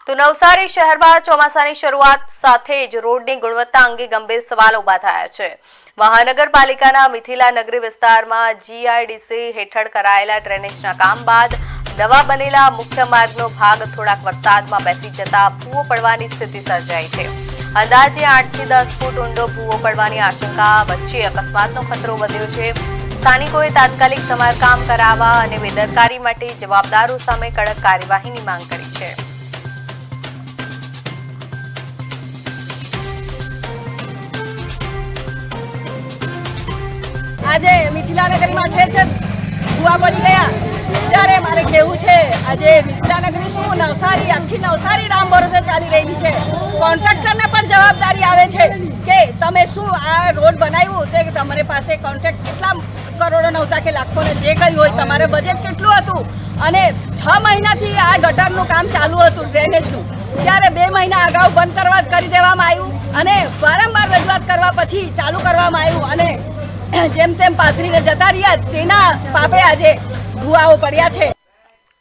તો નવસારી શહેરમાં ચોમાસાની શરૂઆત સાથે જ રોડની ગુણવત્તા અંગે ગંભીર સવાલ ઉભા થયા છે। મહાનગરપાલિકાના મિથિલા નગરી વિસ્તારમાં જીઆઈડીસી હેઠળ કરાયેલા ડ્રેનેજના કામ બાદ નવા બનેલા મુખ્ય માર્ગનો ભાગ થોડાક વરસાદમાં બેસી જતા ભૂવો પડવાની સ્થિતિ સર્જાઈ છે। અંદાજે 8 થી 10 ફૂટ ઊંડો ભૂવો પડવાની આશંકા વચ્ચે અકસ્માતનો ખતરો વધ્યો છે। સ્થાનિકોએ તાત્કાલિક સમારકામ કરાવવા અને બેદરકારી માટે જવાબદારો સામે કડક કાર્યવાહીની માંગ કરી છે। આજે મિથિલાનગરીમાં ઠેર ઠેર ભૂવા પડી ગયા ત્યારે મારે કહેવું છે આજે મિથિલાનગરી શું નવસારી આખી નવસારી રામ ભરોસે ચાલી રહી છે। કોન્ટ્રાક્ટરને પણ જવાબદારી આવે છે કે તમે શું આ રોડ બનાવ્યું તે તમારી પાસે કોન્ટ્રાક્ટ કેટલા કરોડો નહોતા કે લાખોને જે કંઈ હોય તમારે બજેટ કેટલું હતું અને 6 મહિનાથી આ ગટરનું કામ ચાલુ હતું ડ્રેનેજનું ત્યારે 2 મહિના અગાઉ બંધ કરી દેવામાં આવ્યું અને વારંવાર રજૂઆત કરવા પછી ચાલુ કરવામાં આવ્યું અને જેમ તેમ પાથરીને જતા રહ્યા તેના પાપે આજે ભૂવાઓ પડ્યા છે।